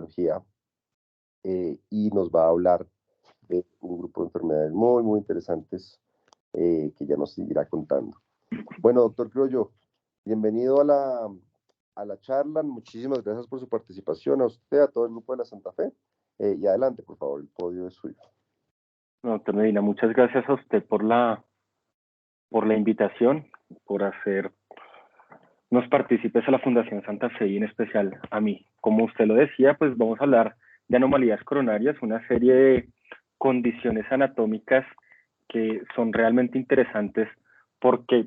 cardiología y nos va a hablar de un grupo de enfermedades muy, muy interesantes que ya nos seguirá contando. Bueno, doctor Criollo, bienvenido a la charla. Muchísimas gracias por su participación, a usted, a todo el grupo de la Santa Fe. Y adelante, por favor, el podio es suyo. No, doctor Medina, muchas gracias a usted por la invitación, por hacernos partícipes a la Fundación Santa Fe y en especial a mí. Como usted lo decía, pues vamos a hablar de anomalías coronarias, una serie de condiciones anatómicas que son realmente interesantes porque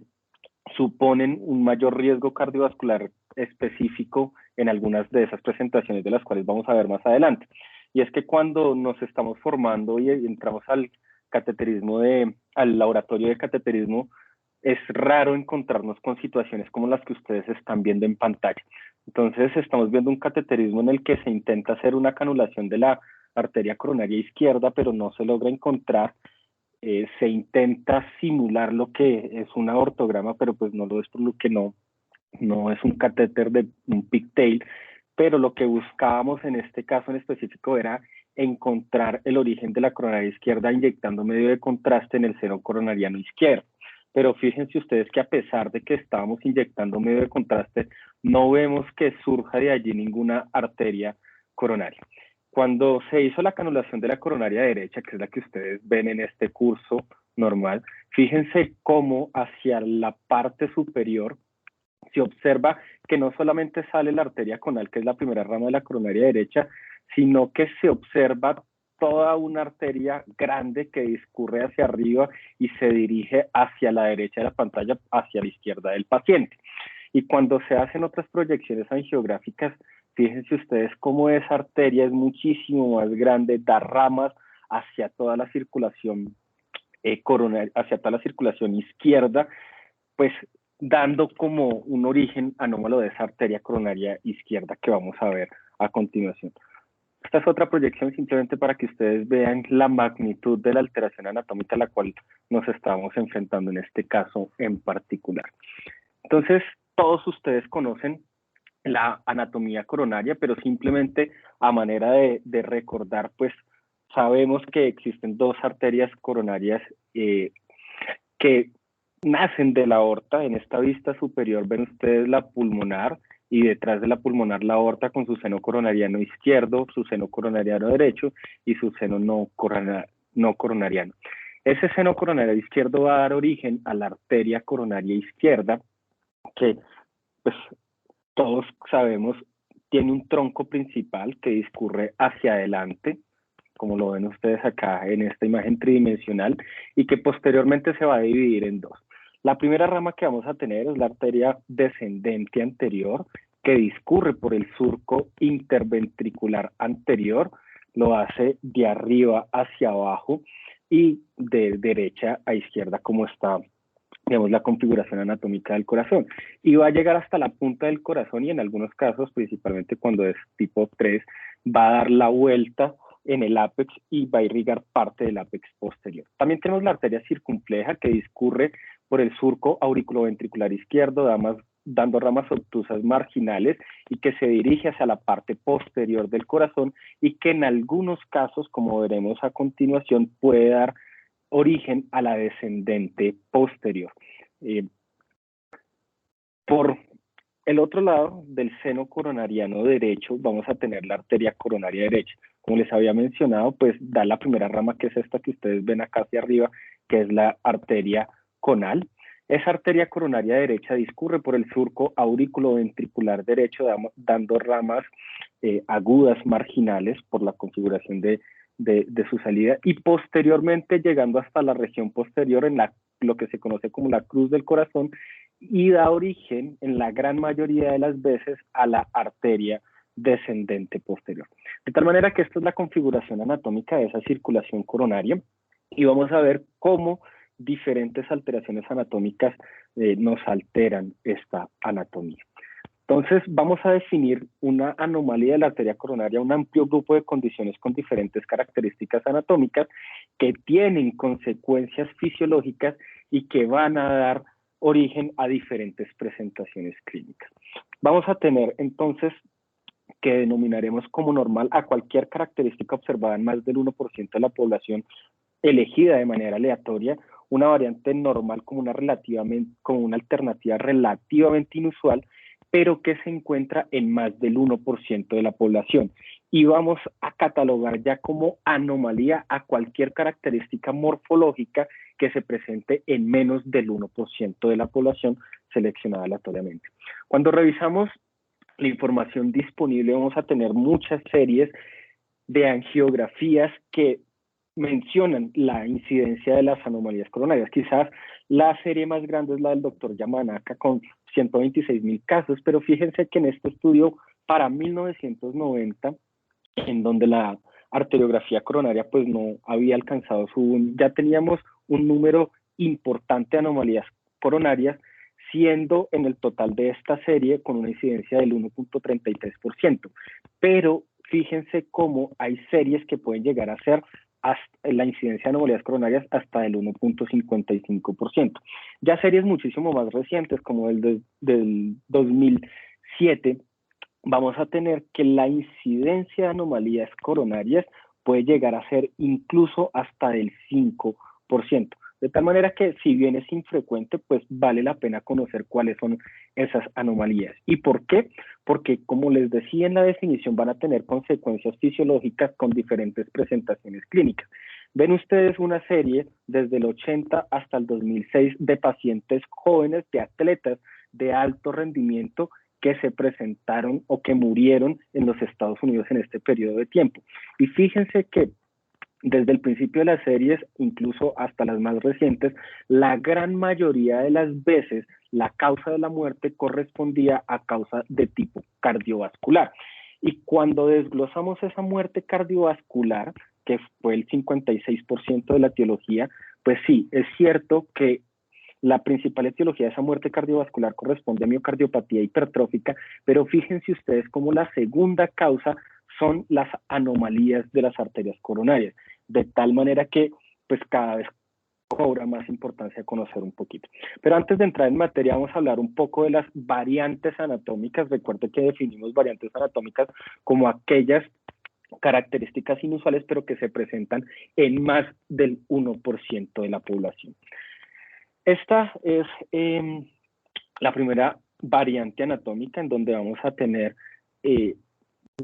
suponen un mayor riesgo cardiovascular específico en algunas de esas presentaciones de las cuales vamos a ver más adelante. Y es que cuando nos estamos formando y entramos al laboratorio de cateterismo, es raro encontrarnos con situaciones como las que ustedes están viendo en pantalla. Entonces estamos viendo un cateterismo en el que se intenta hacer una canulación de la arteria coronaria izquierda, pero no se logra encontrar. Se intenta simular lo que es un aortograma, pero pues no lo es, por lo que no es un catéter de un pigtail, pero lo que buscábamos en este caso en específico era encontrar el origen de la coronaria izquierda inyectando medio de contraste en el seno coronariano izquierdo. Pero fíjense ustedes que a pesar de que estábamos inyectando medio de contraste, no vemos que surja de allí ninguna arteria coronaria. Cuando se hizo la canulación de la coronaria derecha, que es la que ustedes ven en este curso normal, fíjense cómo hacia la parte superior se observa que no solamente sale la arteria conal, que es la primera rama de la coronaria derecha, sino que se observa toda una arteria grande que discurre hacia arriba y se dirige hacia la derecha de la pantalla, hacia la izquierda del paciente. Y cuando se hacen otras proyecciones angiográficas, fíjense ustedes cómo esa arteria es muchísimo más grande, da ramas hacia toda la circulación coronaria, hacia toda la circulación izquierda, pues dando como un origen anómalo de esa arteria coronaria izquierda que vamos a ver a continuación. Esta es otra proyección simplemente para que ustedes vean la magnitud de la alteración anatómica a la cual nos estamos enfrentando en este caso en particular. Entonces, todos ustedes conocen la anatomía coronaria, pero simplemente a manera de recordar, pues sabemos que existen dos arterias coronarias que nacen de la aorta. En esta vista superior ven ustedes la pulmonar y detrás de la pulmonar la aorta con su seno coronariano izquierdo, su seno coronariano derecho y su seno no coronariano. Ese seno coronariano izquierdo va a dar origen a la arteria coronaria izquierda, que pues todos sabemos tiene un tronco principal que discurre hacia adelante, como lo ven ustedes acá en esta imagen tridimensional, y que posteriormente se va a dividir en dos. La primera rama que vamos a tener es la arteria descendente anterior, que discurre por el surco interventricular anterior, lo hace de arriba hacia abajo y de derecha a izquierda, como está, digamos, la configuración anatómica del corazón. Y va a llegar hasta la punta del corazón y en algunos casos, principalmente cuando es tipo 3, va a dar la vuelta en el ápex y va a irrigar parte del ápex posterior. También tenemos la arteria circunfleja que discurre por el surco auriculoventricular izquierdo, dando ramas obtusas marginales y que se dirige hacia la parte posterior del corazón y que en algunos casos, como veremos a continuación, puede dar origen a la descendente posterior. Por el otro lado del seno coronariano derecho vamos a tener la arteria coronaria derecha. Como les había mencionado, pues da la primera rama, que es esta que ustedes ven acá hacia arriba, que es la arteria conal. Esa arteria coronaria derecha discurre por el surco auriculoventricular derecho, dando ramas agudas marginales por la configuración de su salida y posteriormente llegando hasta la región posterior en lo que se conoce como la cruz del corazón y da origen en la gran mayoría de las veces a la arteria descendente posterior. De tal manera que esta es la configuración anatómica de esa circulación coronaria y vamos a ver cómo diferentes alteraciones anatómicas nos alteran esta anatomía. Entonces vamos a definir una anomalía de la arteria coronaria, un amplio grupo de condiciones con diferentes características anatómicas que tienen consecuencias fisiológicas y que van a dar origen a diferentes presentaciones clínicas. Vamos a tener entonces que denominaremos como normal a cualquier característica observada en más del 1% de la población elegida de manera aleatoria, una variante normal como una alternativa relativamente inusual, pero que se encuentra en más del 1% de la población. Y vamos a catalogar ya como anomalía a cualquier característica morfológica que se presente en menos del 1% de la población seleccionada aleatoriamente. Cuando revisamos la información disponible, vamos a tener muchas series de angiografías que mencionan la incidencia de las anomalías coronarias. Quizás la serie más grande es la del doctor Yamanaka con 126,000 casos, pero fíjense que en este estudio para 1990, en donde la arteriografía coronaria pues no había alcanzado ya teníamos un número importante de anomalías coronarias, siendo en el total de esta serie con una incidencia del 1.33%. Pero fíjense cómo hay series que pueden llegar a ser la incidencia de anomalías coronarias hasta del 1.55%. Ya series muchísimo más recientes, como del 2007, vamos a tener que la incidencia de anomalías coronarias puede llegar a ser incluso hasta del 5%. De tal manera que si bien es infrecuente, pues vale la pena conocer cuáles son esas anomalías. ¿Y por qué? Porque, como les decía en la definición, van a tener consecuencias fisiológicas con diferentes presentaciones clínicas. Ven ustedes una serie desde el 80 hasta el 2006 de pacientes jóvenes, de atletas de alto rendimiento que se presentaron o que murieron en los Estados Unidos en este periodo de tiempo. Y fíjense que desde el principio de las series, incluso hasta las más recientes, la gran mayoría de las veces la causa de la muerte correspondía a causa de tipo cardiovascular. Y cuando desglosamos esa muerte cardiovascular, que fue el 56% de la etiología, pues sí, es cierto que la principal etiología de esa muerte cardiovascular corresponde a miocardiopatía hipertrófica, pero fíjense ustedes cómo la segunda causa son las anomalías de las arterias coronarias, de tal manera que pues cada vez cobra más importancia conocer un poquito. Pero antes de entrar en materia, vamos a hablar un poco de las variantes anatómicas. Recuerden que definimos variantes anatómicas como aquellas características inusuales, pero que se presentan en más del 1% de la población. Esta es la primera variante anatómica en donde vamos a tener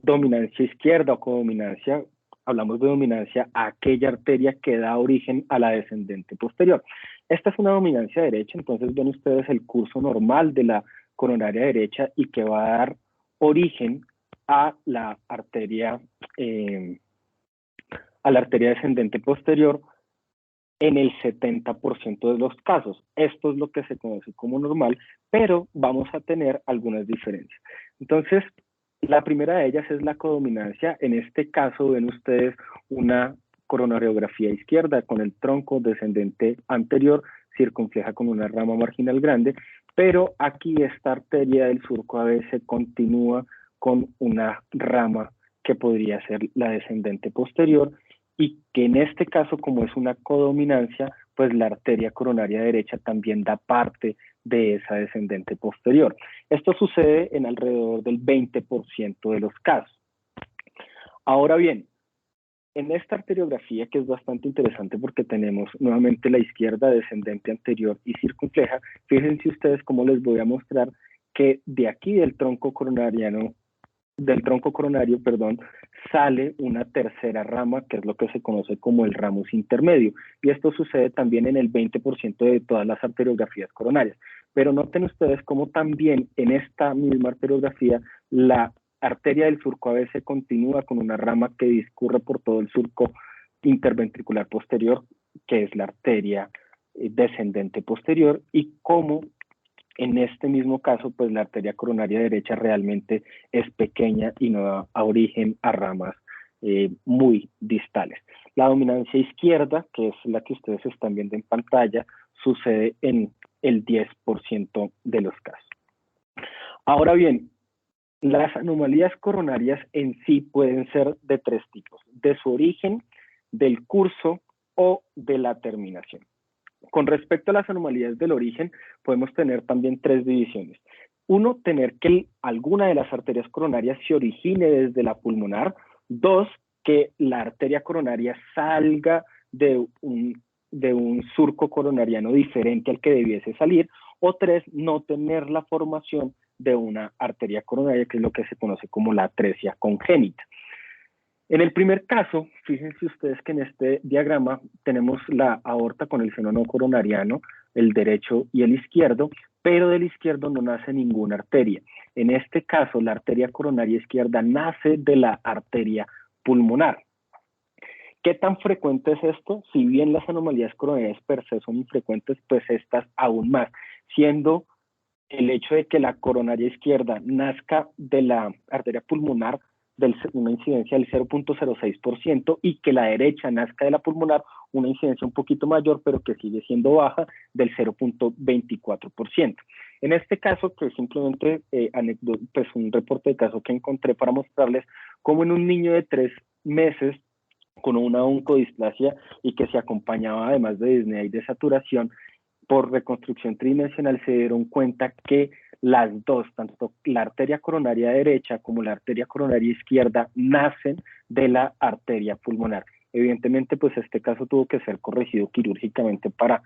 dominancia izquierda o codominancia. Hablamos de dominancia a aquella arteria que da origen a la descendente posterior. Esta es una dominancia derecha, entonces ven ustedes el curso normal de la coronaria derecha y que va a dar origen a la arteria descendente posterior en el 70% de los casos. Esto es lo que se conoce como normal, pero vamos a tener algunas diferencias. Entonces, la primera de ellas es la codominancia. En este caso ven ustedes una coronariografía izquierda con el tronco descendente anterior, circunfleja con una rama marginal grande, pero aquí esta arteria del surco ABC continúa con una rama que podría ser la descendente posterior, y que en este caso, como es una codominancia, pues la arteria coronaria derecha también da parte de esa descendente posterior. Esto sucede en alrededor del 20% de los casos. Ahora bien, en esta arteriografía, que es bastante interesante porque tenemos nuevamente la izquierda descendente anterior y circunfleja, fíjense ustedes cómo les voy a mostrar que de aquí del tronco coronario, sale una tercera rama, que es lo que se conoce como el ramus intermedio, y esto sucede también en el 20% de todas las arteriografías coronarias. Pero noten ustedes cómo también en esta misma arteriografía la arteria del surco ABC continúa con una rama que discurre por todo el surco interventricular posterior, que es la arteria descendente posterior, y cómo en este mismo caso, pues la arteria coronaria derecha realmente es pequeña y no da origen a ramas muy distales. La dominancia izquierda, que es la que ustedes están viendo en pantalla, sucede en el 10% de los casos. Ahora bien, las anomalías coronarias en sí pueden ser de tres tipos: de su origen, del curso o de la terminación. Con respecto a las anomalías del origen, podemos tener también tres divisiones. uno, tener que alguna de las arterias coronarias se origine desde la pulmonar. Dos, que la arteria coronaria salga de un surco coronariano diferente al que debiese salir. O tres, no tener la formación de una arteria coronaria, que es lo que se conoce como la atresia congénita. En el primer caso, fíjense ustedes que en este diagrama tenemos la aorta con el seno no coronariano, el derecho y el izquierdo, pero del izquierdo no nace ninguna arteria. En este caso, la arteria coronaria izquierda nace de la arteria pulmonar. ¿Qué tan frecuente es esto? Si bien las anomalías coronarias per se son infrecuentes, pues estas aún más, siendo el hecho de que la coronaria izquierda nazca de la arteria pulmonar una incidencia del 0.06% y que la derecha nazca de la pulmonar una incidencia un poquito mayor, pero que sigue siendo baja, del 0.24%. En este caso, que es simplemente pues un reporte de caso que encontré para mostrarles cómo en un niño de 3 meses con una oncodisplasia y que se acompañaba además de disnea y de saturación, por reconstrucción tridimensional se dieron cuenta que las dos, tanto la arteria coronaria derecha como la arteria coronaria izquierda, nacen de la arteria pulmonar. Evidentemente, pues este caso tuvo que ser corregido quirúrgicamente para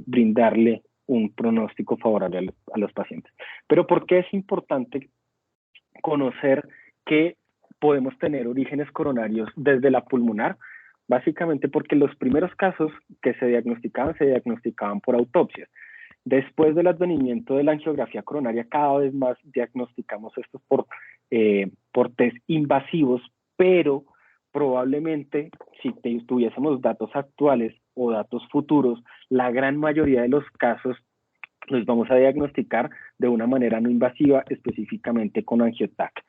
brindarle un pronóstico favorable a los pacientes. Pero ¿por qué es importante conocer que podemos tener orígenes coronarios desde la pulmonar? Básicamente porque los primeros casos que se diagnosticaban por autopsias. Después del advenimiento de la angiografía coronaria, cada vez más diagnosticamos estos por test invasivos, pero probablemente si tuviésemos datos actuales o datos futuros, la gran mayoría de los casos los vamos a diagnosticar de una manera no invasiva, específicamente con angiotac.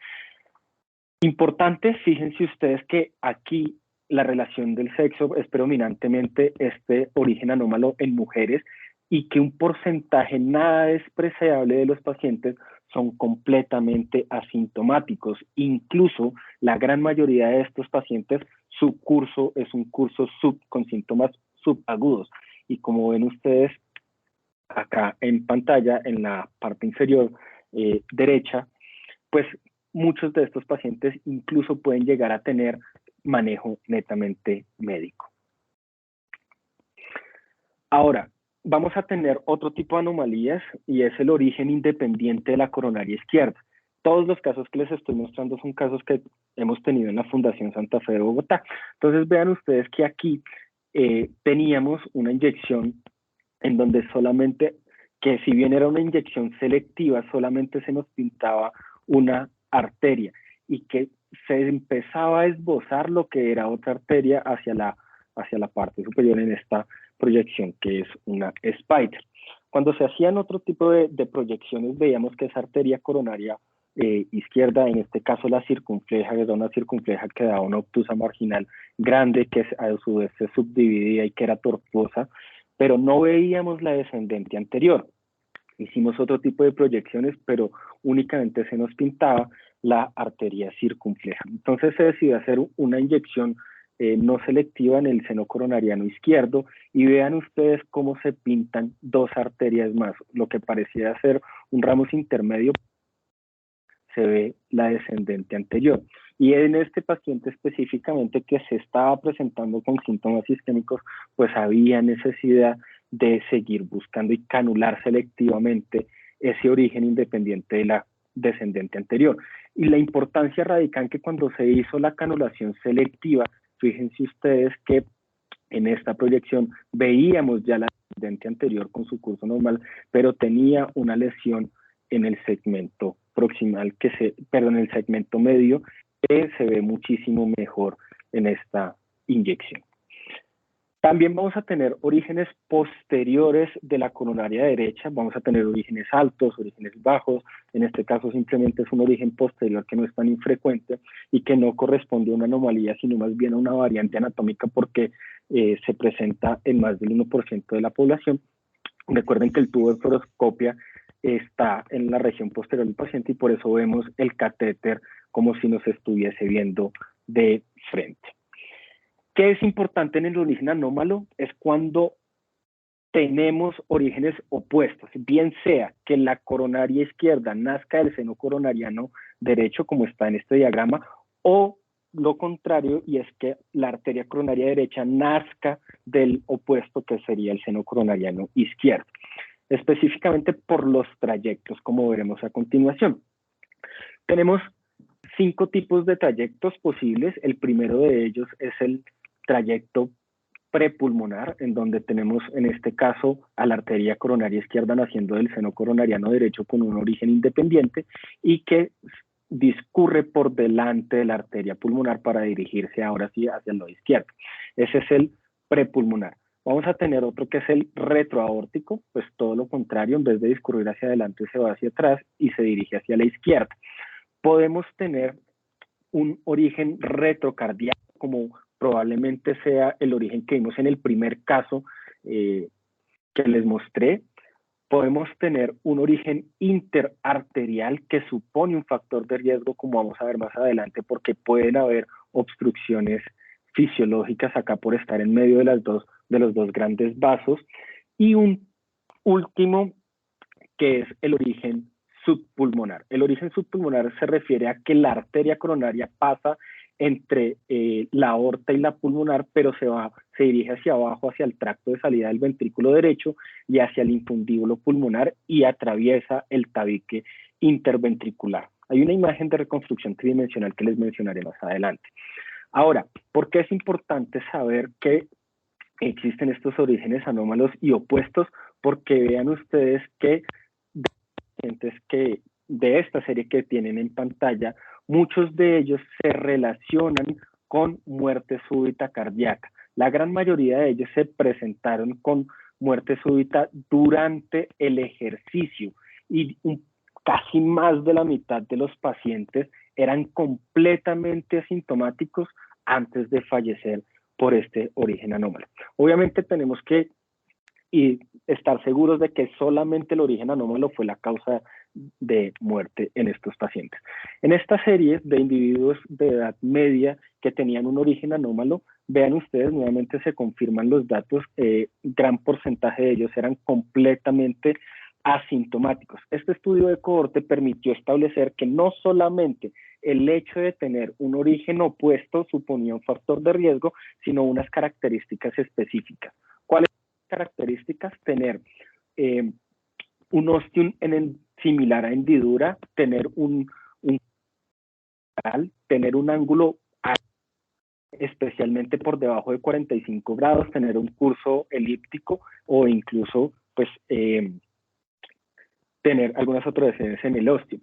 Importante, fíjense ustedes que aquí la relación del sexo es predominantemente este origen anómalo en mujeres y que un porcentaje nada despreciable de los pacientes son completamente asintomáticos. Incluso la gran mayoría de estos pacientes, su curso es un curso con síntomas subagudos. Y como ven ustedes acá en pantalla, en la parte inferior derecha, pues muchos de estos pacientes incluso pueden llegar a tener manejo netamente médico. Ahora, vamos a tener otro tipo de anomalías y es el origen independiente de la coronaria izquierda. Todos los casos que les estoy mostrando son casos que hemos tenido en la Fundación Santa Fe de Bogotá. Entonces vean ustedes que aquí teníamos una inyección en donde solamente, que si bien era una inyección selectiva, solamente se nos pintaba una arteria y que se empezaba a esbozar lo que era otra arteria hacia la parte superior en esta proyección, que es una spider. Cuando se hacían otro tipo de proyecciones, veíamos que esa arteria coronaria izquierda, en este caso la circunfleja, era una circunfleja que daba una obtusa marginal grande, que a su vez se subdividía y que era tortuosa, pero no veíamos la descendente anterior. Hicimos otro tipo de proyecciones, pero únicamente se nos pintaba la arteria circunfleja. Entonces se decidió hacer una inyección no selectiva en el seno coronariano izquierdo y vean ustedes cómo se pintan dos arterias más. Lo que parecía ser un ramus intermedio, se ve la descendente anterior. Y en este paciente específicamente que se estaba presentando con síntomas isquémicos, pues había necesidad de seguir buscando y canular selectivamente ese origen independiente de la descendente anterior. Y la importancia radica en que cuando se hizo la canulación selectiva, fíjense ustedes que en esta proyección veíamos ya la descendente anterior con su curso normal, pero tenía una lesión en el segmento proximal, en el segmento medio, que se ve muchísimo mejor en esta inyección. También vamos a tener orígenes posteriores de la coronaria derecha, vamos a tener orígenes altos, orígenes bajos, en este caso simplemente es un origen posterior que no es tan infrecuente y que no corresponde a una anomalía, sino más bien a una variante anatómica porque se presenta en más del 1% de la población. Recuerden que el tubo de fluoroscopia está en la región posterior del paciente y por eso vemos el catéter como si nos estuviese viendo de frente. ¿Qué es importante en el origen anómalo? Es cuando tenemos orígenes opuestos, bien sea que la coronaria izquierda nazca del seno coronariano derecho, como está en este diagrama, o lo contrario, y es que la arteria coronaria derecha nazca del opuesto, que sería el seno coronariano izquierdo, específicamente por los trayectos, como veremos a continuación. Tenemos 5 tipos de trayectos posibles. El primero de ellos es el trayecto prepulmonar, en donde tenemos en este caso a la arteria coronaria izquierda naciendo del seno coronariano derecho con un origen independiente y que discurre por delante de la arteria pulmonar para dirigirse ahora sí hacia el lado izquierdo. Ese es el prepulmonar. Vamos a tener otro que es el retroaórtico, pues todo lo contrario, en vez de discurrir hacia adelante se va hacia atrás y se dirige hacia la izquierda. Podemos tener un origen retrocardíaco, como probablemente sea el origen que vimos en el primer caso que les mostré. Podemos tener un origen interarterial que supone un factor de riesgo, como vamos a ver más adelante, porque pueden haber obstrucciones fisiológicas acá por estar en medio de los dos grandes vasos. Y un último, que es el origen subpulmonar. El origen subpulmonar se refiere a que la arteria coronaria pasa entre la aorta y la pulmonar, pero se dirige hacia abajo, hacia el tracto de salida del ventrículo derecho y hacia el infundíbulo pulmonar y atraviesa el tabique interventricular. Hay una imagen de reconstrucción tridimensional que les mencionaré más adelante. Ahora, ¿por qué es importante saber que existen estos orígenes anómalos y opuestos? Porque vean ustedes que de esta serie que tienen en pantalla, muchos de ellos se relacionan con muerte súbita cardíaca. La gran mayoría de ellos se presentaron con muerte súbita durante el ejercicio y casi más de la mitad de los pacientes eran completamente asintomáticos antes de fallecer por este origen anómalo. Obviamente tenemos que estar seguros de que solamente el origen anómalo fue la causa de muerte en estos pacientes. En esta serie de individuos de edad media que tenían un origen anómalo, vean ustedes, nuevamente se confirman los datos, gran porcentaje de ellos eran completamente asintomáticos. Este estudio de cohorte permitió establecer que no solamente el hecho de tener un origen opuesto suponía un factor de riesgo, sino unas características específicas. ¿Cuáles características? Tener un ostium similar a hendidura, tener tener un ángulo especialmente por debajo de 45 grados, tener un curso elíptico o incluso pues tener algunas alteraciones en el ostium.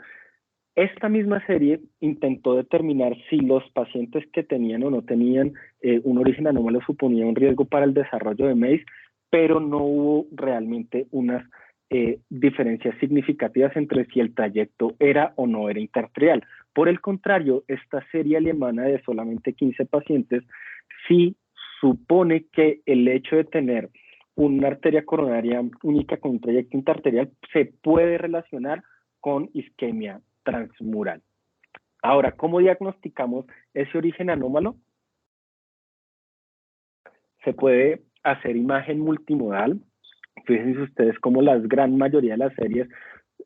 Esta misma serie intentó determinar si los pacientes que tenían o no tenían un origen anómalo suponía un riesgo para el desarrollo de MACE, pero no hubo realmente unas diferencias significativas entre si el trayecto era o no era interarterial. Por el contrario, esta serie alemana de solamente 15 pacientes sí supone que el hecho de tener una arteria coronaria única con un trayecto interarterial se puede relacionar con isquemia transmural. Ahora, ¿cómo diagnosticamos ese origen anómalo? Se puede hacer imagen multimodal. Fíjense ustedes cómo la gran mayoría de las series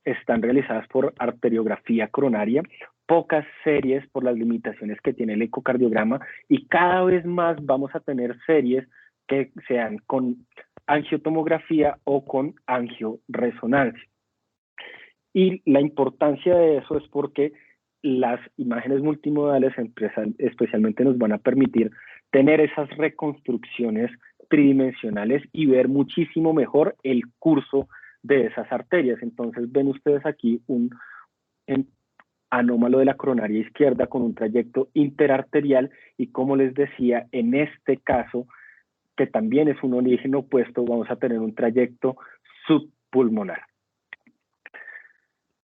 están realizadas por arteriografía coronaria, pocas series por las limitaciones que tiene el ecocardiograma y cada vez más vamos a tener series que sean con angiotomografía o con angioresonancia. Y la importancia de eso es porque las imágenes multimodales especialmente nos van a permitir tener esas reconstrucciones tridimensionales y ver muchísimo mejor el curso de esas arterias. Entonces ven ustedes aquí un anómalo de la coronaria izquierda con un trayecto interarterial y como les decía, en este caso, que también es un origen opuesto, vamos a tener un trayecto subpulmonar.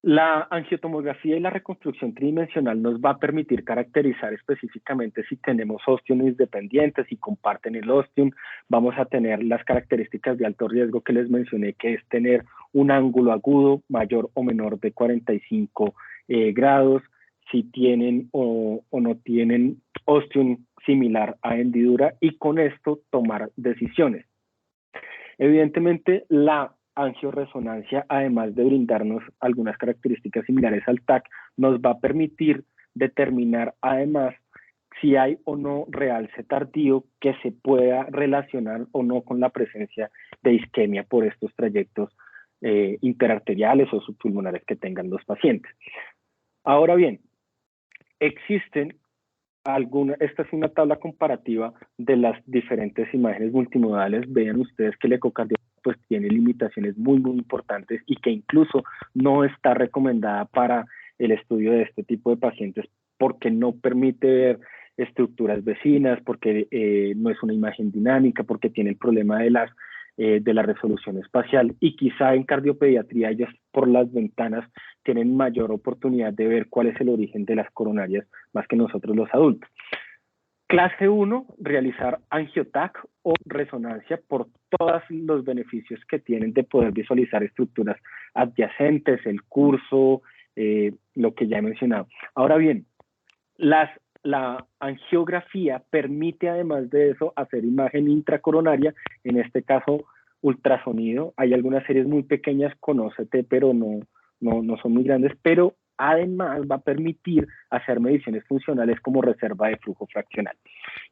La angiotomografía y la reconstrucción tridimensional nos va a permitir caracterizar específicamente si tenemos ostium dependientes, si comparten el ostium. Vamos a tener las características de alto riesgo que les mencioné, que es tener un ángulo agudo mayor o menor de 45 grados, si tienen o no tienen ostium similar a hendidura y con esto tomar decisiones. Evidentemente, la angioresonancia, además de brindarnos algunas características similares al TAC, nos va a permitir determinar además si hay o no realce tardío que se pueda relacionar o no con la presencia de isquemia por estos trayectos interarteriales o subpulmonares que tengan los pacientes. Ahora bien, existen esta es una tabla comparativa de las diferentes imágenes multimodales. Vean ustedes que el ecocardiograma pues tiene limitaciones muy importantes y que incluso no está recomendada para el estudio de este tipo de pacientes porque no permite ver estructuras vecinas, porque no es una imagen dinámica, porque tiene el problema de la resolución espacial, y quizá en cardiopediatría ellos por las ventanas tienen mayor oportunidad de ver cuál es el origen de las coronarias más que nosotros los adultos. Clase 1, realizar angiotac o resonancia por todos los beneficios que tienen de poder visualizar estructuras adyacentes, el curso, lo que ya he mencionado. Ahora bien, la angiografía permite además de eso hacer imagen intracoronaria, en este caso ultrasonido. Hay algunas series muy pequeñas con OCT, pero no son muy grandes, pero además va a permitir hacer mediciones funcionales como reserva de flujo fraccional.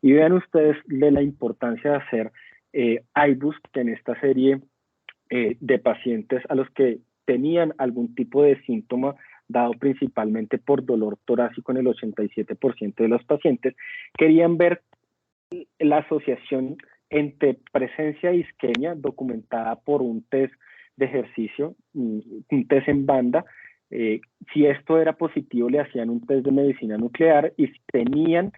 Y vean ustedes de la importancia de hacer iBoost, que en esta serie de pacientes a los que tenían algún tipo de síntoma dado principalmente por dolor torácico en el 87% de los pacientes, querían ver la asociación entre presencia de isquemia documentada por un test de ejercicio, un test en banda. Si esto era positivo, le hacían un test de medicina nuclear, y si tenían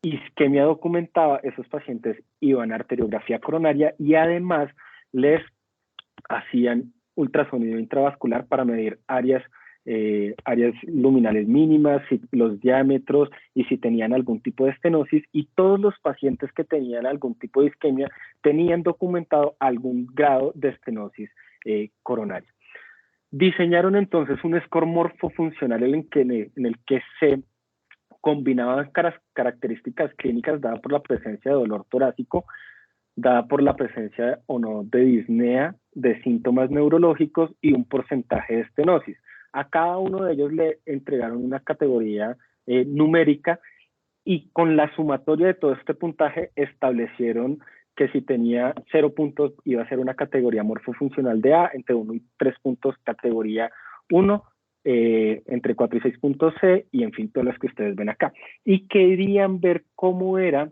isquemia documentada, esos pacientes iban a arteriografía coronaria y además les hacían ultrasonido intravascular para medir áreas luminales mínimas, los diámetros y si tenían algún tipo de estenosis, y todos los pacientes que tenían algún tipo de isquemia tenían documentado algún grado de estenosis coronaria. Diseñaron entonces un score morfofuncional en el que se combinaban características clínicas dadas por la presencia de dolor torácico, dada por la presencia o no de disnea, de síntomas neurológicos y un porcentaje de estenosis. A cada uno de ellos le entregaron una categoría numérica, y con la sumatoria de todo este puntaje establecieron que si tenía 0 puntos iba a ser una categoría morfofuncional de A, entre 1 y 3 puntos categoría 1, entre 4 y 6 puntos C, y en fin, todas las que ustedes ven acá. Y querían ver cómo era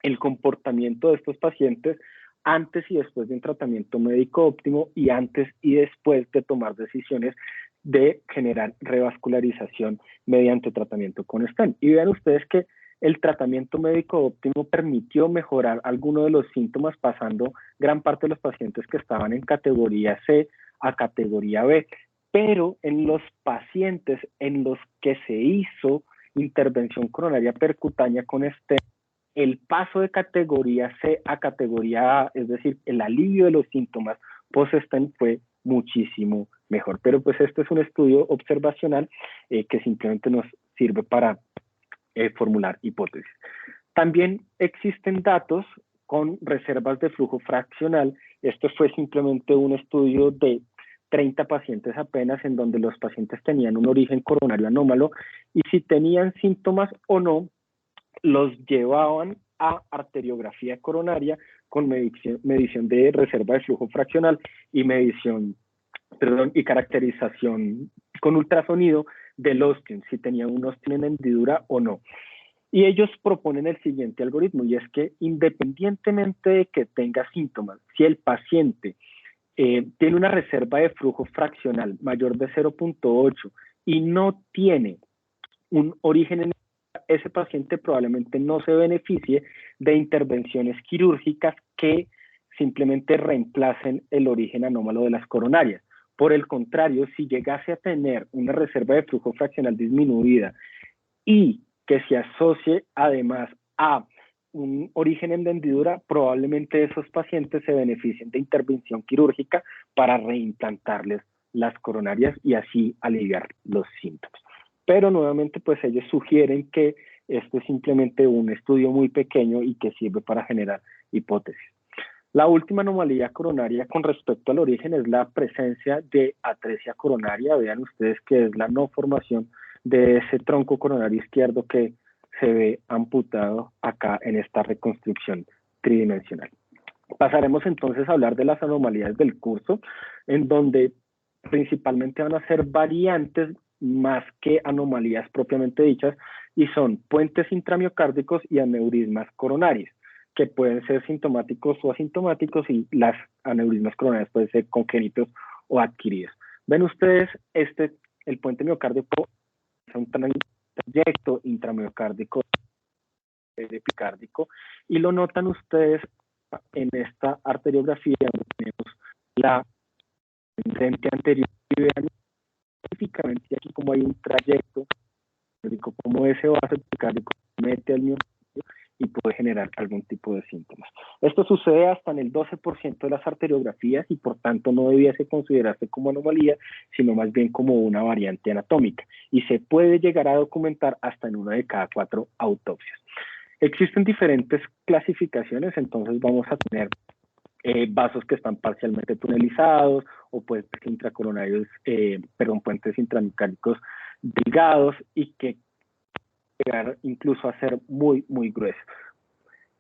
el comportamiento de estos pacientes antes y después de un tratamiento médico óptimo, y antes y después de tomar decisiones de generar revascularización mediante tratamiento con stent. Y vean ustedes que el tratamiento médico óptimo permitió mejorar algunos de los síntomas, pasando gran parte de los pacientes que estaban en categoría C a categoría B. Pero en los pacientes en los que se hizo intervención coronaria percutánea con stent, el paso de categoría C a categoría A, es decir, el alivio de los síntomas post-stent, fue muchísimo mejor. Pero pues este es un estudio observacional que simplemente nos sirve para formular hipótesis. También existen datos con reservas de flujo fraccional. Esto fue simplemente un estudio de 30 pacientes apenas, en donde los pacientes tenían un origen coronario anómalo, y si tenían síntomas o no, los llevaban a arteriografía coronaria con medición de reserva de flujo fraccional y y caracterización con ultrasonido del ostium, si tenía un ostium en hendidura o no. Y ellos proponen el siguiente algoritmo, y es que independientemente de que tenga síntomas, si el paciente tiene una reserva de flujo fraccional mayor de 0.8 y no tiene un origen en ese paciente, probablemente no se beneficie de intervenciones quirúrgicas que simplemente reemplacen el origen anómalo de las coronarias. Por el contrario, si llegase a tener una reserva de flujo fraccional disminuida y que se asocie además a un origen en hendidura, probablemente esos pacientes se beneficien de intervención quirúrgica para reimplantarles las coronarias y así aliviar los síntomas. Pero nuevamente, pues ellos sugieren que esto es simplemente un estudio muy pequeño y que sirve para generar hipótesis. La última anomalía coronaria con respecto al origen es la presencia de atresia coronaria. Vean ustedes que es la no formación de ese tronco coronario izquierdo que se ve amputado acá en esta reconstrucción tridimensional. Pasaremos entonces a hablar de las anomalías del curso, en donde principalmente van a ser variantes más que anomalías propiamente dichas, y son puentes intramiocárdicos y aneurismas coronarios, que pueden ser sintomáticos o asintomáticos, y las aneurismas coronarias pueden ser congénitos o adquiridos. Ven ustedes, el puente miocárdico es un trayecto intramiocárdico epicárdico, y lo notan ustedes en esta arteriografía, donde tenemos la frente anterior, y vean específicamente aquí como hay un trayecto, como ese vaso epicárdico mete al miocardio y puede generar algún tipo de síntomas. Esto sucede hasta en el 12% de las arteriografías, y por tanto no debiese considerarse como anomalía, sino más bien como una variante anatómica, y se puede llegar a documentar hasta en 1 de cada 4 autopsias. Existen diferentes clasificaciones, entonces vamos a tener vasos que están parcialmente tunelizados, o puentes intracoronarios, puentes intramiocárdicos delgados, y que llegar incluso a ser muy, muy gruesos.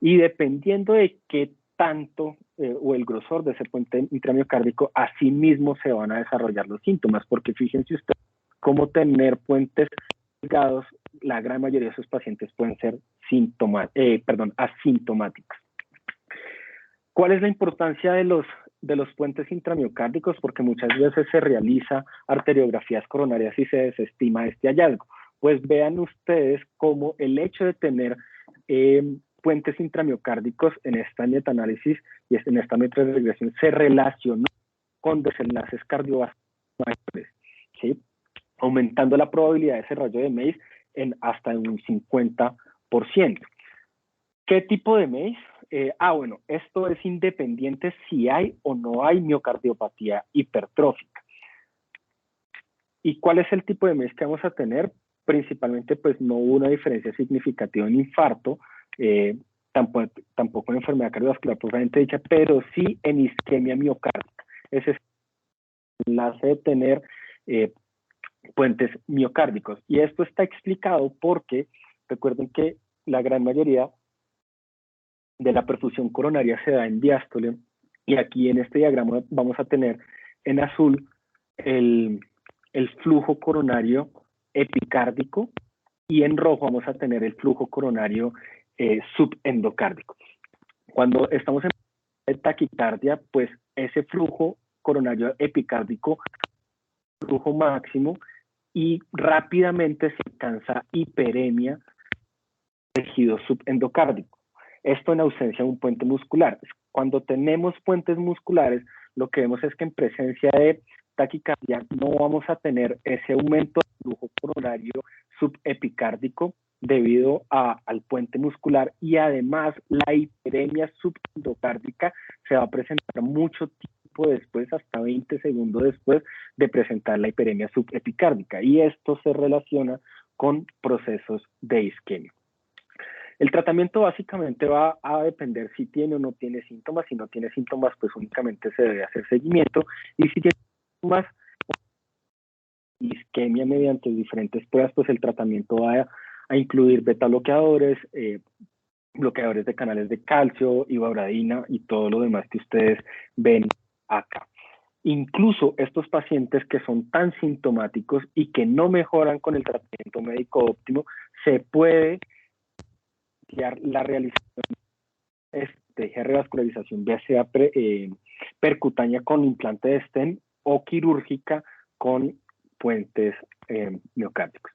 Y dependiendo de qué tanto o el grosor de ese puente intramiocárdico, así mismo se van a desarrollar los síntomas, porque fíjense ustedes cómo tener puentes delgados, la gran mayoría de sus pacientes pueden ser asintomáticos. ¿Cuál es la importancia de los puentes intramiocárdicos? Porque muchas veces se realiza arteriografías coronarias y se desestima este hallazgo. Pues vean ustedes cómo el hecho de tener puentes intramiocárdicos en esta metaanálisis y en esta metaregresión se relacionó con desenlaces cardiovasculares, ¿sí? Aumentando la probabilidad de desarrollo de MACE en hasta un 50%. ¿Qué tipo de MACE? Bueno, esto es independiente si hay o no hay miocardiopatía hipertrófica. ¿Y cuál es el tipo de MACE que vamos a tener? Principalmente, pues no hubo una diferencia significativa en infarto, tampoco en enfermedad cardiovascular propiamente dicha, pero sí en isquemia miocárdica. Ese es el enlace de tener puentes miocárdicos. Y esto está explicado porque recuerden que la gran mayoría de la perfusión coronaria se da en diástole, y aquí en este diagrama vamos a tener en azul el flujo coronario epicárdico, y en rojo vamos a tener el flujo coronario subendocárdico. Cuando estamos en taquicardia, pues ese flujo coronario epicárdico, flujo máximo, y rápidamente se alcanza hiperemia tejido subendocárdico. Esto en ausencia de un puente muscular. Cuando tenemos puentes musculares, lo que vemos es que en presencia de taquicardia no vamos a tener ese aumento de flujo coronario subepicárdico debido al puente muscular, y además la hiperemia subendocárdica se va a presentar mucho tiempo después, hasta 20 segundos después de presentar la hiperemia subepicárdica, y esto se relaciona con procesos de isquemia. El tratamiento básicamente va a depender si tiene o no tiene síntomas. Si no tiene síntomas, pues únicamente se debe hacer seguimiento, y si tiene síntomas, isquemia mediante diferentes pruebas, pues el tratamiento va a incluir beta bloqueadores, bloqueadores de canales de calcio, ivabradina y todo lo demás que ustedes ven acá. Incluso estos pacientes que son tan sintomáticos y que no mejoran con el tratamiento médico óptimo, se puede la realización de estrategia de revascularización, ya sea percutánea con implante de stent o quirúrgica con puentes miocárdicos.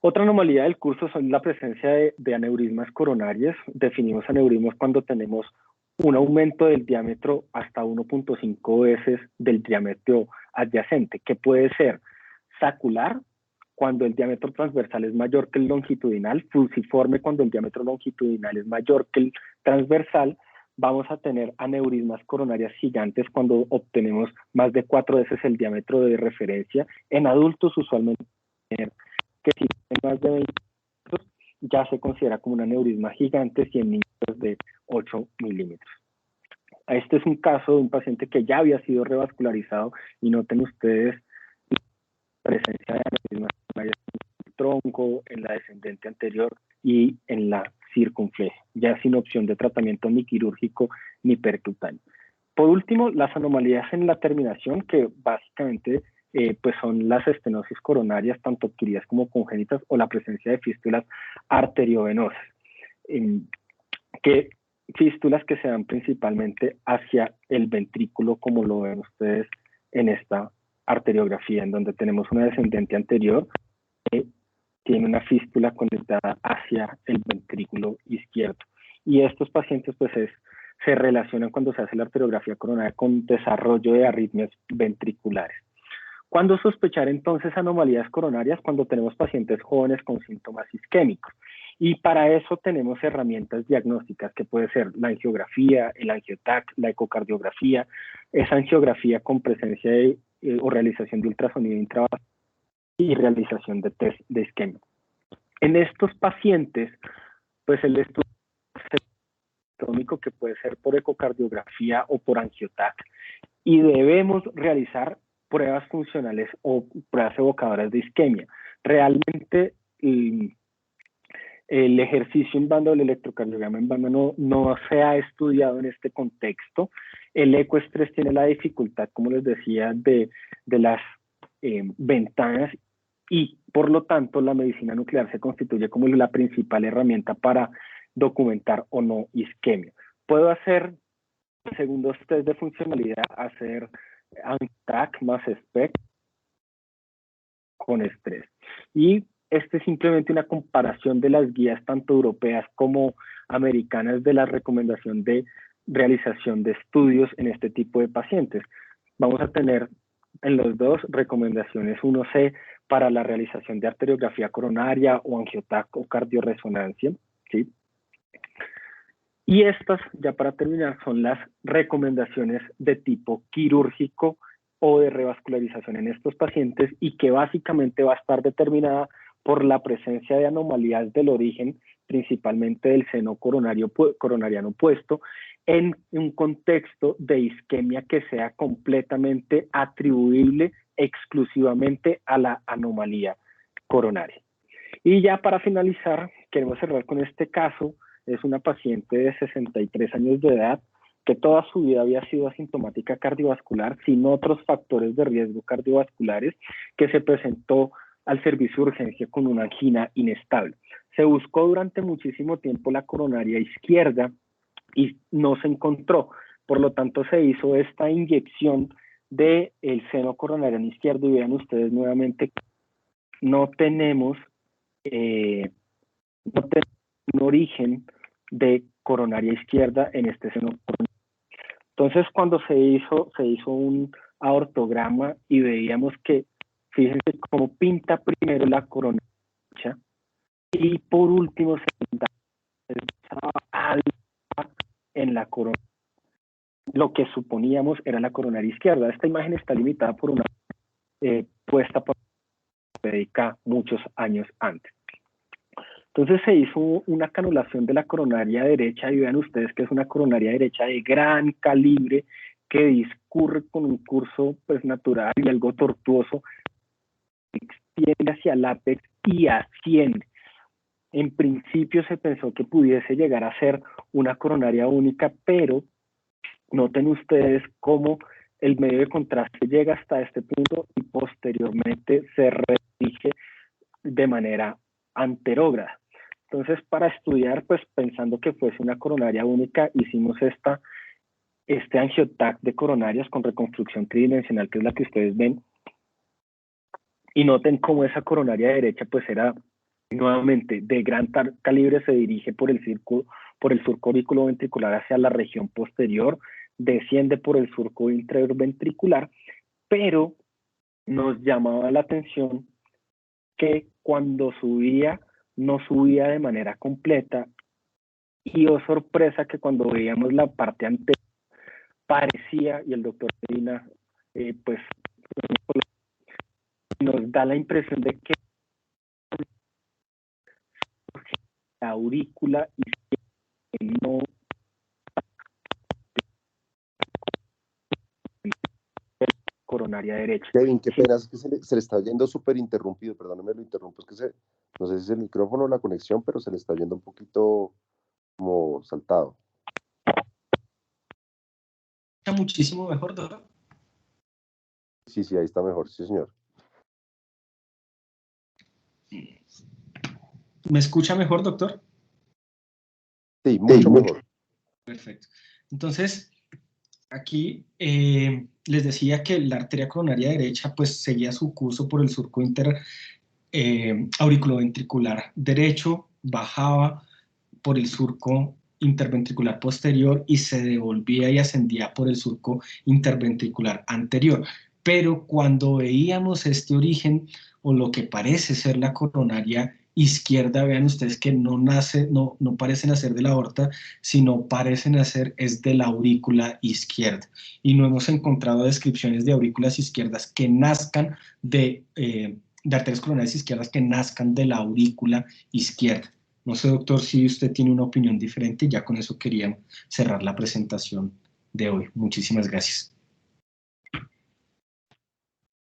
Otra anomalía del curso son la presencia de aneurismas coronarias. Definimos aneurismas cuando tenemos un aumento del diámetro hasta 1.5 veces del diámetro adyacente, que puede ser sacular cuando el diámetro transversal es mayor que el longitudinal, fusiforme cuando el diámetro longitudinal es mayor que el transversal. Vamos a tener aneurismas coronarias gigantes cuando obtenemos más de 4 veces el diámetro de referencia. En adultos usualmente que si tienen más de 20 metros ya se considera como un aneurisma gigante, 100 milímetros de 8 milímetros. Este es un caso de un paciente que ya había sido revascularizado y noten ustedes la presencia de aneurismas en el tronco, en la descendente anterior y en la circunfleja, ya sin opción de tratamiento ni quirúrgico ni percutáneo. Por último, las anomalías en la terminación, que básicamente pues son las estenosis coronarias, tanto adquiridas como congénitas, o la presencia de fístulas arteriovenosas, que fístulas que se dan principalmente hacia el ventrículo, como lo ven ustedes en esta arteriografía, en donde tenemos una descendente anterior que tiene una fístula conectada hacia el ventrículo izquierdo. Y estos pacientes pues se relacionan cuando se hace la arteriografía coronaria con desarrollo de arritmias ventriculares. ¿Cuándo sospechar entonces anomalías coronarias? Cuando tenemos pacientes jóvenes con síntomas isquémicos. Y para eso tenemos herramientas diagnósticas que puede ser la angiografía, el angiotac, la ecocardiografía, esa angiografía con presencia o realización de ultrasonido intravascular y realización de test de isquemia. En estos pacientes, pues el estudio que puede ser por ecocardiografía o por angiotac, y debemos realizar pruebas funcionales o pruebas evocadoras de isquemia. Realmente el ejercicio en banda o el electrocardiograma en banda no se ha estudiado en este contexto. El ecoestrés tiene la dificultad, como les decía, de las ventanas, y por lo tanto la medicina nuclear se constituye como la principal herramienta para documentar o no isquemia. Puedo hacer segundos test de funcionalidad, hacer ANTAC más SPEC con estrés. Y este es simplemente una comparación de las guías tanto europeas como americanas de la recomendación de realización de estudios en este tipo de pacientes. Vamos a tener en los dos recomendaciones 1C para la realización de arteriografía coronaria o angiotac o cardioresonancia, ¿sí? Y estas, ya para terminar, son las recomendaciones de tipo quirúrgico o de revascularización en estos pacientes, y que básicamente va a estar determinada por la presencia de anomalías del origen, principalmente del seno coronariano puesto, en un contexto de isquemia que sea completamente atribuible exclusivamente a la anomalía coronaria. Y ya para finalizar, queremos cerrar con este caso. Es una paciente de 63 años de edad que toda su vida había sido asintomática cardiovascular, sin otros factores de riesgo cardiovasculares, que se presentó al servicio de urgencia con una angina inestable. Se buscó durante muchísimo tiempo la coronaria izquierda y no se encontró. Por lo tanto, se hizo esta inyección del seno coronariano izquierdo, y vean ustedes nuevamente, no tenemos un origen de coronaria izquierda en este seno coronario. Entonces, cuando se hizo un aortograma y veíamos que, fíjense cómo pinta primero la coronaria derecha y por último se pintaba alta en la coronaria. Lo que suponíamos era la coronaria izquierda. Esta imagen está limitada por una puesta por médica muchos años antes. Entonces se hizo una canulación de la coronaria derecha, y vean ustedes que es una coronaria derecha de gran calibre que discurre con un curso pues natural y algo tortuoso, extiende hacia el ápex y asciende. En principio se pensó que pudiese llegar a ser una coronaria única, pero noten ustedes cómo el medio de contraste llega hasta este punto y posteriormente se redirige de manera anterógrada. Entonces, para estudiar, pues pensando que fuese una coronaria única, hicimos este angiotac de coronarias con reconstrucción tridimensional, que es la que ustedes ven, y noten cómo esa coronaria derecha pues era nuevamente de gran calibre, se dirige por el surco auriculoventricular hacia la región posterior, desciende por el surco intraventricular, pero nos llamaba la atención que cuando subía, no subía de manera completa, y oh sorpresa que cuando veíamos la parte anterior parecía, y el doctor Medina pues nos da la impresión de que la aurícula izquierda no coronaria derecha. Kevin, qué pena, es que se le está oyendo súper interrumpido, perdóname, lo interrumpo, es que no sé si es el micrófono o la conexión, pero se le está oyendo un poquito como saltado. Muchísimo mejor, doctor. Sí, sí, ahí está mejor, sí, señor. ¿Me escucha mejor, doctor? Sí, mucho mejor. Perfecto. Entonces, aquí les decía que la arteria coronaria derecha pues seguía su curso por el surco auriculoventricular derecho, bajaba por el surco interventricular posterior y se devolvía y ascendía por el surco interventricular anterior. Pero cuando veíamos este origen o lo que parece ser la coronaria izquierda, vean ustedes que no parece nacer de la aorta, sino parece nacer es de la aurícula izquierda. Y no hemos encontrado descripciones de aurículas izquierdas que nazcan de arterias coronarias izquierdas que nazcan de la aurícula izquierda. No sé, doctor, si usted tiene una opinión diferente. Ya con eso quería cerrar la presentación de hoy. Muchísimas gracias.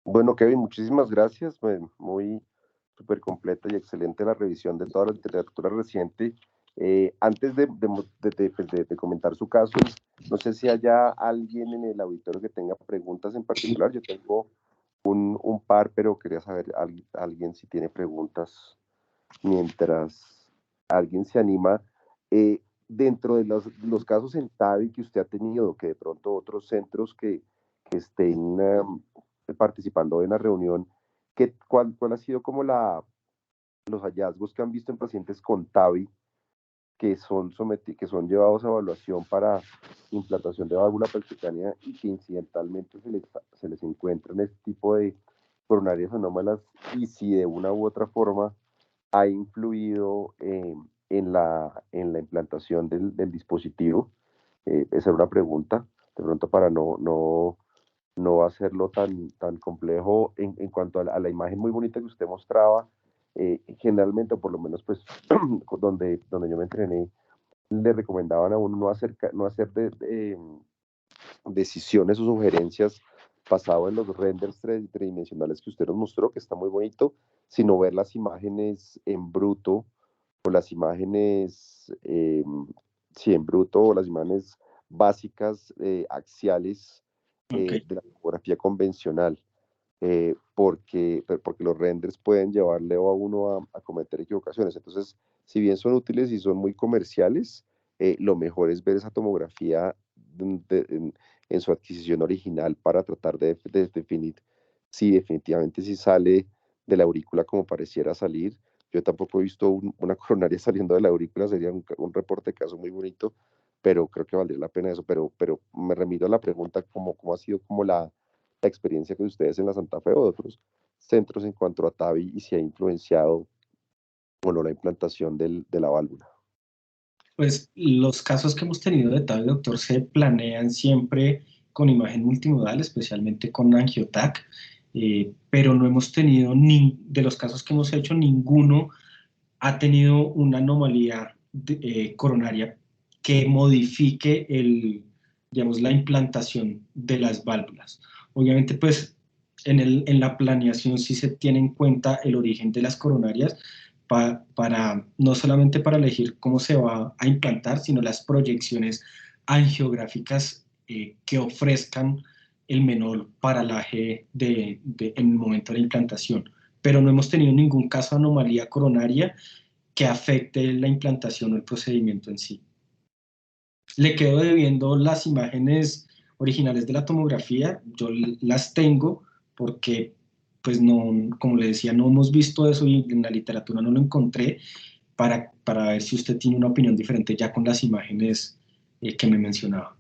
Bueno, Kevin, muchísimas gracias. Muy súper completa y excelente la revisión de toda la literatura reciente. Antes de comentar su caso, no sé si haya alguien en el auditorio que tenga preguntas en particular. Yo tengo un par, pero quería saber alguien si tiene preguntas mientras alguien se anima. Dentro de los casos en TAVI que usted ha tenido, que de pronto otros centros que estén participando en la reunión, ¿cuál ha sido como los hallazgos que han visto en pacientes con TAVI que son llevados a evaluación para implantación de válvula percutánea y que incidentalmente se les encuentra en este tipo de coronarias anómalas, y si de una u otra forma ha influido en la implantación del dispositivo? Esa es una pregunta, de pronto para no hacerlo tan complejo en cuanto a la imagen muy bonita que usted mostraba. Generalmente, o por lo menos pues donde yo me entrené, le recomendaban a uno no hacer decisiones o sugerencias basado en los renders tridimensionales que usted nos mostró, que está muy bonito, sino ver las imágenes en bruto o las imágenes, sí, en bruto, o las imágenes básicas axiales Okay. de la topografía convencional, porque los renders pueden llevarle a uno a cometer equivocaciones. Entonces, si bien son útiles y son muy comerciales, lo mejor es ver esa tomografía en su adquisición original para tratar de definir si definitivamente si sale de la aurícula como pareciera salir. Yo tampoco he visto una coronaria saliendo de la aurícula, sería un reporte de caso muy bonito, pero creo que valdría la pena eso. Pero me remito a la pregunta, ¿cómo ha sido como la experiencia que ustedes en la Santa Fe o de otros centros en cuanto a TAVI, y si ha influenciado o no la implantación de la válvula? Pues los casos que hemos tenido de TAVI, doctor, se planean siempre con imagen multimodal, especialmente con angiotac, pero no hemos tenido, de los casos que hemos hecho, ninguno ha tenido una anomalía coronaria que modifique digamos, la implantación de las válvulas. Obviamente, pues, en la planeación sí se tiene en cuenta el origen de las coronarias no solamente para elegir cómo se va a implantar, sino las proyecciones angiográficas que ofrezcan el menor paralaje en el momento de la implantación. Pero no hemos tenido ningún caso de anomalía coronaria que afecte la implantación o el procedimiento en sí. Le quedo debiendo las imágenes originales de la tomografía. Yo las tengo porque, pues no, como le decía, no hemos visto eso y en la literatura no lo encontré para ver si usted tiene una opinión diferente ya con las imágenes que me mencionaba.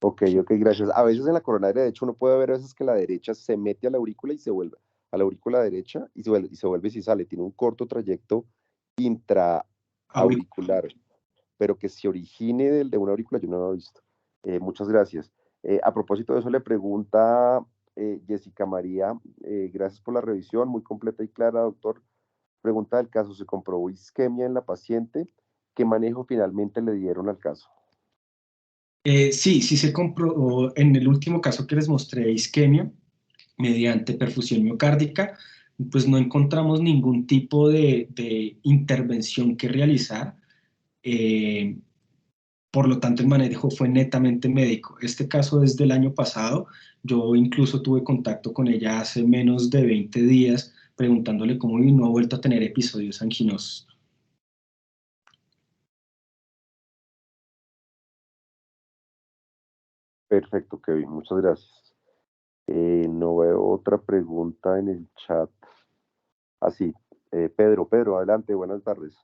Ok, gracias. A veces en la coronaria, de hecho, uno puede ver a veces que la derecha se mete a la aurícula y se vuelve a la aurícula derecha y se vuelve y sale. Tiene un corto trayecto intraauricular, pero que se origine de una aurícula yo no lo he visto. Muchas gracias. A propósito de eso, le pregunta Jessica María, gracias por la revisión, muy completa y clara, doctor. Pregunta del caso: ¿se comprobó isquemia en la paciente? ¿Qué manejo finalmente le dieron al caso? Sí se comprobó en el último caso que les mostré, isquemia, mediante perfusión miocárdica, pues no encontramos ningún tipo de intervención que realizar. eh, por lo tanto, el manejo fue netamente médico. Este caso es del año pasado. Yo incluso tuve contacto con ella hace menos de 20 días preguntándole cómo y no ha vuelto a tener episodios anginosos. Perfecto, Kevin, muchas gracias. No veo otra pregunta en el chat. Así, Pedro, adelante, buenas tardes.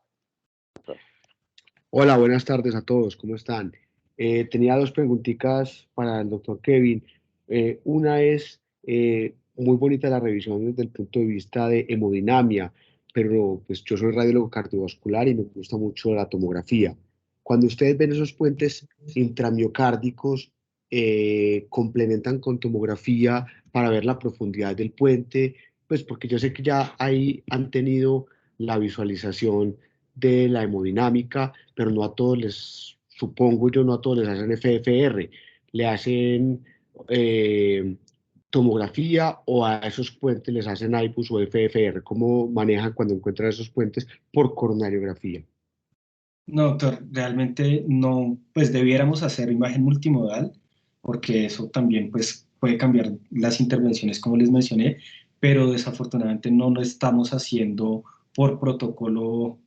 Hola, buenas tardes a todos, ¿cómo están? Tenía dos preguntitas para el doctor Kevin. Una es, muy bonita la revisión desde el punto de vista de hemodinamia, pero pues yo soy radiólogo cardiovascular y me gusta mucho la tomografía. Cuando ustedes ven esos puentes intramiocárdicos, complementan con tomografía para ver la profundidad del puente, pues porque yo sé que ya ahí han tenido la visualización de la hemodinámica, pero no a todos les, supongo yo, no a todos les hacen FFR, le hacen tomografía o a esos puentes les hacen IPUS o FFR. ¿Cómo manejan cuando encuentran esos puentes por coronariografía? No, doctor, realmente no, pues debiéramos hacer imagen multimodal, porque eso también pues puede cambiar las intervenciones como les mencioné, pero desafortunadamente no lo estamos haciendo por protocolo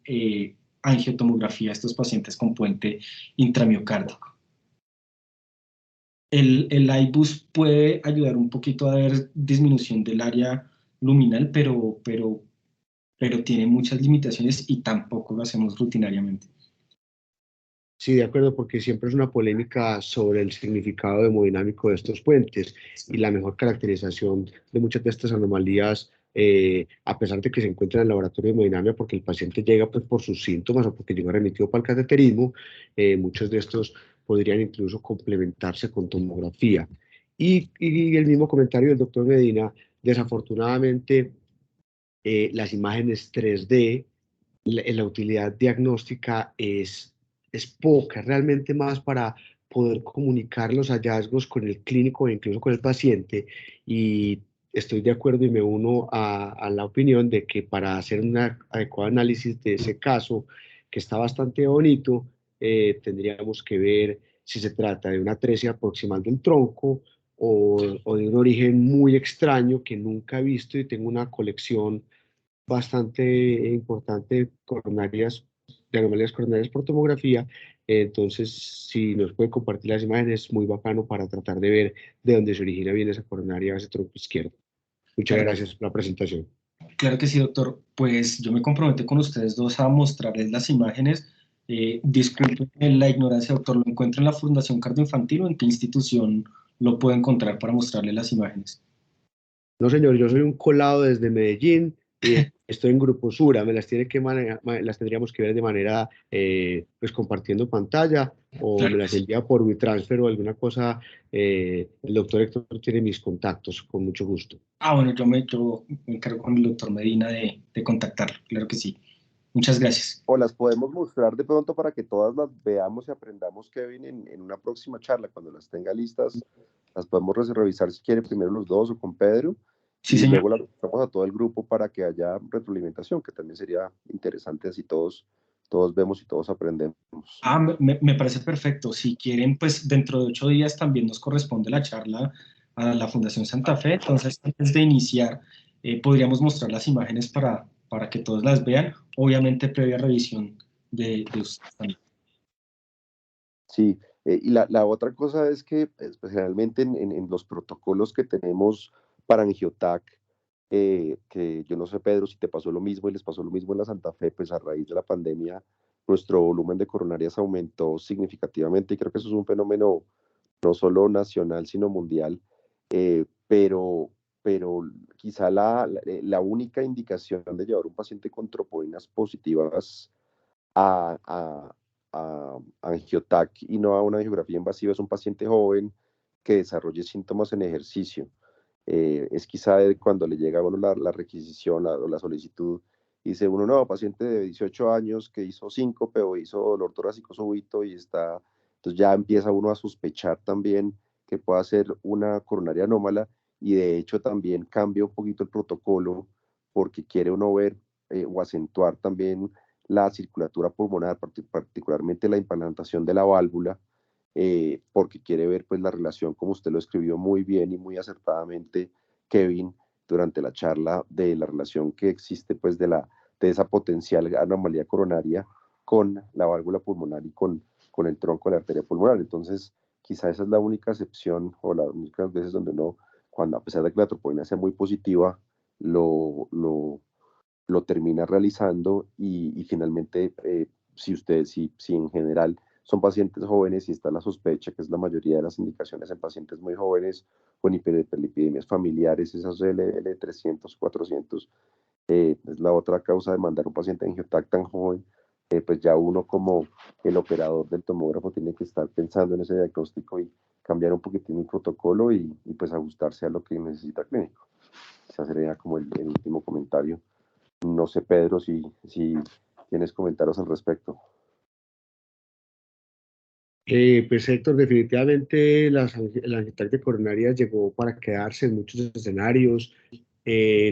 angiotomografía a estos pacientes con puente intramiocárdico. El IBUS puede ayudar un poquito a ver disminución del área luminal, pero tiene muchas limitaciones y tampoco lo hacemos rutinariamente. Sí, de acuerdo, porque siempre es una polémica sobre el significado hemodinámico de estos puentes y la mejor caracterización de muchas de estas anomalías, a pesar de que se encuentran en el laboratorio de hemodinamia, porque el paciente llega pues, por sus síntomas o porque llega remitido para el cateterismo, muchos de estos podrían incluso complementarse con tomografía. Y el mismo comentario del doctor Medina, desafortunadamente, las imágenes 3D, la utilidad diagnóstica es poca, realmente más para poder comunicar los hallazgos con el clínico e incluso con el paciente. Y estoy de acuerdo y me uno a la opinión de que para hacer un adecuado análisis de ese caso, que está bastante bonito, tendríamos que ver si se trata de una atresia proximal del tronco o de un origen muy extraño que nunca he visto y tengo una colección bastante importante coronarias, de anomalías coronarias por tomografía. Entonces, si nos puede compartir las imágenes, muy bacano para tratar de ver de dónde se origina bien esa coronaria, ese tronco izquierdo. Muchas Claro, gracias por la presentación. claro que sí, doctor. Pues yo me comprometo con ustedes dos a mostrarles las imágenes. Disculpen la ignorancia, doctor. ¿Lo encuentra en la Fundación Cardioinfantil o en qué institución lo puedo encontrar para mostrarle las imágenes? No, señor, yo soy un colado desde Medellín y estoy en Grupo Sura. Me las tiene que manejar, las tendríamos que ver de manera, pues compartiendo pantalla o Claro me que las sí. envía por WeTransfer o alguna cosa. El doctor Héctor tiene mis contactos, con mucho gusto. Ah, bueno, yo me encargo con el doctor Medina de contactarlo. Claro que sí. Muchas gracias. O las podemos mostrar de pronto para que todas las veamos y aprendamos, Kevin, en una próxima charla. Cuando las tenga listas, las podemos revisar si quiere primero los dos o con Pedro Sí, y señor. luego las mostramos a todo el grupo para que haya retroalimentación, que también sería interesante así todos vemos y todos aprendemos. Ah, me parece perfecto. Si quieren, pues dentro de 8 días también nos corresponde la charla a la Fundación Santa Fe. Entonces, antes de iniciar, podríamos mostrar las imágenes para que todos las vean, obviamente previa revisión de ustedes también. Sí, y la otra cosa es que pues, generalmente en los protocolos que tenemos para Angiotac, que yo no sé, Pedro, si te pasó lo mismo y les pasó lo mismo en la Santa Fe, pues a raíz de la pandemia, nuestro volumen de coronarias aumentó significativamente y creo que eso es un fenómeno no solo nacional, sino mundial, pero quizá la única indicación de llevar un paciente con troponías positivas a, a Angiotac y no a una angiografía invasiva es un paciente joven que desarrolle síntomas en ejercicio. Es quizá cuando le llega a uno la requisición o la solicitud, y dice uno, no, paciente de 18 años que hizo síncope o hizo dolor torácico súbito y está Entonces ya empieza uno a sospechar también que pueda ser una coronaria anómala, y de hecho también cambia un poquito el protocolo porque quiere uno ver o acentuar también la circulatura pulmonar, particularmente la implantación de la válvula, porque quiere ver pues la relación, como usted lo escribió muy bien y muy acertadamente, Kevin, durante la charla, de la relación que existe pues de esa potencial anomalía coronaria con la válvula pulmonar y con el tronco de la arteria pulmonar. Entonces, quizá esa es la única excepción o las únicas veces donde uno, cuando a pesar de que la troponina sea muy positiva, lo termina realizando, y finalmente, si en general son pacientes jóvenes y está la sospecha, que es la mayoría de las indicaciones en pacientes muy jóvenes con hiperlipidemias familiares, esas LL300, 400, es la otra causa de mandar a un paciente en angiotac tan joven, pues ya uno como el operador del tomógrafo tiene que estar pensando en ese diagnóstico y cambiar un poquitín el protocolo y pues ajustarse a lo que necesita el clínico. Ese sería como el último comentario. No sé, Pedro, si tienes comentarios al respecto. Pues Héctor, definitivamente la angiotaquia coronaria llegó para quedarse en muchos escenarios.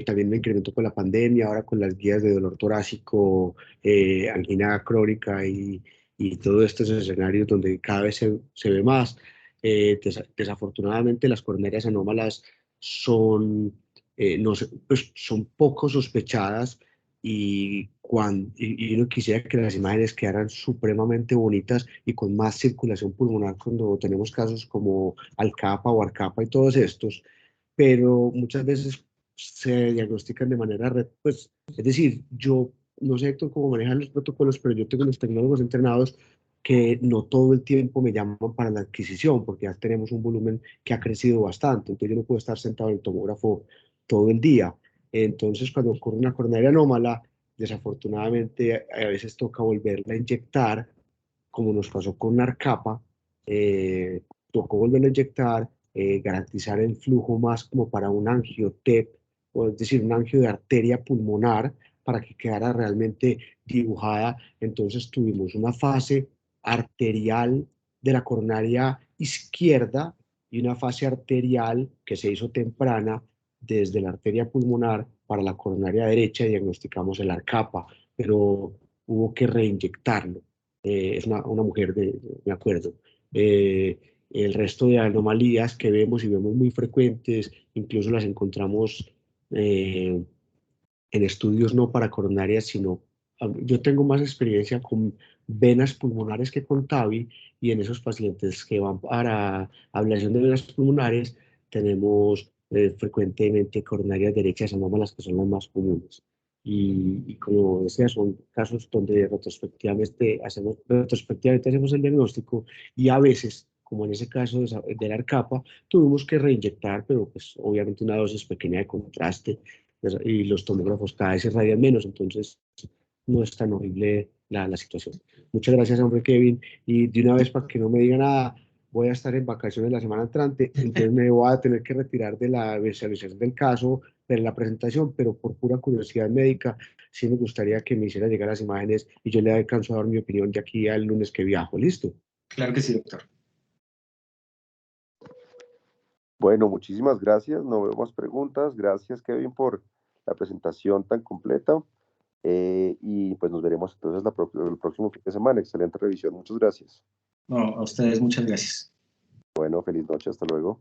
También me incrementó con la pandemia, ahora con las guías de dolor torácico, angina crónica y todos estos escenarios donde cada vez se ve más. Desafortunadamente las coronarias anómalas son, no sé, pues son poco sospechadas, y uno quisiera que las imágenes quedaran supremamente bonitas y con más circulación pulmonar cuando tenemos casos como Alcapa o Arcapa y todos estos, pero muchas veces se diagnostican de manera, pues, es decir, yo no sé, Héctor, cómo manejan los protocolos, pero yo tengo unos tecnólogos entrenados que no todo el tiempo me llaman para la adquisición, porque ya tenemos un volumen que ha crecido bastante, entonces yo no puedo estar sentado en el tomógrafo todo el día. Entonces, cuando ocurre una coronaria anómala, desafortunadamente a veces toca volverla a inyectar, como nos pasó con Narcapa. Tocó volverla a inyectar, garantizar el flujo más como para un angiotep, o es decir, un angio de arteria pulmonar, para que quedara realmente dibujada. Entonces tuvimos una fase arterial de la coronaria izquierda y una fase arterial que se hizo temprana desde la arteria pulmonar para la coronaria derecha, y diagnosticamos el ARCAPA, pero hubo que reinyectarlo. Es una mujer, me acuerdo. El resto de anomalías que vemos y vemos muy frecuentes, incluso las encontramos en estudios no para coronarias, sino yo tengo más experiencia con venas pulmonares que con TAVI, y en esos pacientes que van para ablación de venas pulmonares tenemos frecuentemente coronarias derechas anómalas, que son las más comunes. Y como decía, son casos donde retrospectivamente hacemos el diagnóstico, y a veces, como en ese caso de la ARCAPA, tuvimos que reinyectar, pero pues obviamente una dosis pequeña de contraste, y los tomógrafos cada vez se radian menos, entonces no es tan horrible la situación. Muchas gracias, hombre, Kevin, y de una vez, para que no me diga nada, voy a estar en vacaciones la semana entrante, entonces me voy a tener que retirar de la visualización del caso, de la presentación, pero por pura curiosidad médica, sí me gustaría que me hiciera llegar las imágenes y yo le alcanzo a dar mi opinión de aquí al lunes que viajo. ¿Listo? Claro que sí, doctor. Bueno, muchísimas gracias. No vemos preguntas. Gracias, Kevin, por la presentación tan completa. Y pues nos veremos entonces el próximo fin de semana. Excelente revisión. Muchas gracias. No, a ustedes muchas gracias. Bueno, feliz noche. Hasta luego.